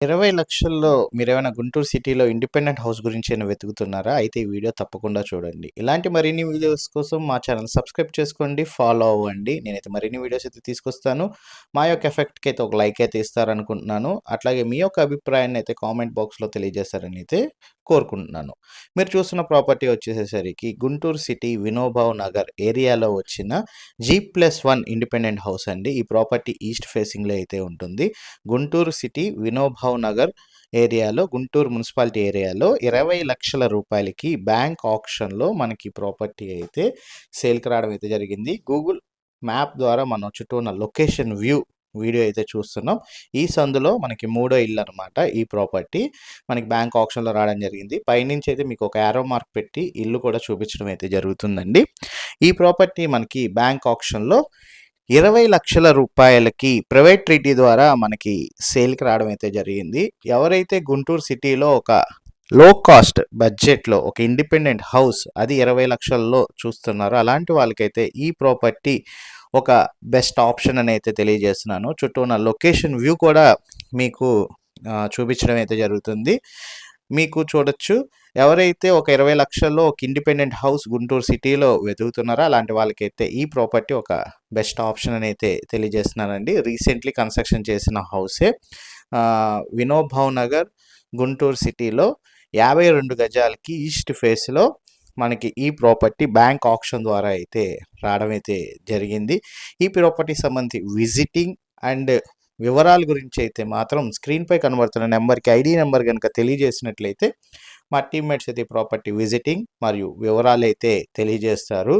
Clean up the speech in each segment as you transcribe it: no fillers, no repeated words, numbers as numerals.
20,00,000లో మీరేమైనా గుంటూరు సిటీలో independent house గురించి ఏమైనా వెతుకుతున్నారా? అయితే ఈ వీడియో తప్పకుండా చూడండి. ఇలాంటి మరిన్ని వీడియోస్ కోసం మా ఛానల్ సబ్స్క్రైబ్ చేసుకోండి, ఫాలో అవ్వండి. నేనైతే మరిన్ని వీడియోస్ అయితే తీసుకొస్తాను. మా యొక్క ఎఫెక్ట్‌కి అయితే ఒక లైక్ అయితే ఇస్తారనుకుంటున్నాను. అట్లాగే మీ యొక్క అభిప్రాయాన్ని అయితే కామెంట్ బాక్స్‌లో తెలియజేస్తారని అయితే కోరుకుంటున్నాను. మీరు చూస్తున్న ప్రాపర్టీ వచ్చేసేసరికి గుంటూరు సిటీ వినోబావ్ నగర్ ఏరియాలో వచ్చిన G+1 ఇండిపెండెంట్ హౌస్ అండి. ఈ ప్రాపర్టీ ఈస్ట్ ఫేసింగ్‌లో అయితే ఉంటుంది. గుంటూరు సిటీ వినోబావ్ నగర్ ఏరియాలో, గుంటూరు మున్సిపాలిటీ ఏరియాలో 20,00,000 రూపాయలకి బ్యాంక్ ఆక్షన్‌లో మనకి ప్రాపర్టీ అయితే సేల్‌కి రావడం అయితే జరిగింది. గూగుల్ మ్యాప్ ద్వారా మనం చుట్టూ ఉన్న లొకేషన్ వీడియో అయితే చూస్తున్నాం. ఈ సందులో మనకి మూడో ఇల్లు అనమాట ఈ ప్రాపర్టీ. మనకి బ్యాంక్ ఆక్షన్‌లో రావడం జరిగింది. పైనుంచి అయితే మీకు ఒక యారో మార్క్ పెట్టి ఇల్లు కూడా చూపించడం అయితే జరుగుతుందండి. ఈ ప్రాపర్టీ మనకి బ్యాంక్ ఆక్షన్‌లో 20,00,000 రూపాయలకి ప్రైవేట్ ట్రీటీ ద్వారా మనకి సేల్‌కి రావడం అయితే జరిగింది. ఎవరైతే గుంటూరు సిటీలో ఒక లో కాస్ట్ బడ్జెట్‌లో ఒక ఇండిపెండెంట్ హౌస్ అది 20,00,000లో చూస్తున్నారో అలాంటి వాళ్ళకైతే ఈ ప్రాపర్టీ ఒక బెస్ట్ ఆప్షన్ అని అయితే తెలియజేస్తున్నాను. చుట్టూ ఉన్న లొకేషన్ వ్యూ కూడా మీకు చూపించడం అయితే జరుగుతుంది. మీకు చూడొచ్చు. ఎవరైతే ఒక 20,00,000లో ఒక ఇండిపెండెంట్ హౌస్ గుంటూరు సిటీలో వెతుకుతున్నారో అలాంటి వాళ్ళకైతే ఈ ప్రాపర్టీ ఒక బెస్ట్ ఆప్షన్ అని అయితే తెలియజేస్తున్నానండి. రీసెంట్లీ కన్స్ట్రక్షన్ చేసిన హౌసే. వినోబావ్ నగర్ గుంటూరు సిటీలో 52 గజాలకి ఈస్ట్ ఫేస్‌లో మనకి ఈ ప్రాపర్టీ బ్యాంక్ ఆక్షన్ ద్వారా అయితే రావడం అయితే జరిగింది. ఈ ప్రాపర్టీకి సంబంధించి విజిటింగ్ అండ్ వివరాల గురించి అయితే మాత్రం స్క్రీన్పై కనబడుతున్న నెంబర్కి ఐడి నెంబర్ కనుక తెలియజేసినట్లయితే మా టీమ్మేట్స్ అయితే ప్రాపర్టీ విజిటింగ్ మరియు వివరాలు అయితే తెలియజేస్తారు.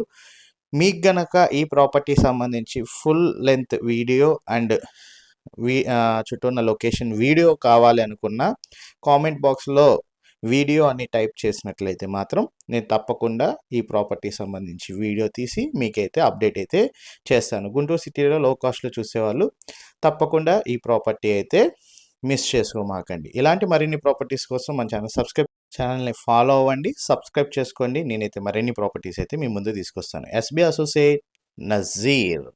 మీకు గనక ఈ ప్రాపర్టీ సంబంధించి ఫుల్ లెంత్ వీడియో అండ్ చుట్టూ ఉన్న లొకేషన్ వీడియో కావాలి అనుకున్న కామెంట్ బాక్స్లో వీడియో అని టైప్ చేసినట్లయితే మాత్రం నేను తప్పకుండా ఈ ప్రాపర్టీ సంబంధించి వీడియో తీసి మీకైతే అప్డేట్ అయితే చేస్తాను. గుంటూరు సిటీలో లో కాస్ట్లో చూసేవాళ్ళు తప్పకుండా ఈ ప్రాపర్టీ అయితే మిస్ చేసుకోమాకండి. ఇలాంటి మరిన్ని ప్రాపర్టీస్ కోసం మన ఛానల్ని ఫాలో అవ్వండి, సబ్స్క్రైబ్ చేసుకోండి. నేనైతే మరిన్ని ప్రాపర్టీస్ అయితే మీ ముందు తీసుకొస్తాను. SB associate Nazir.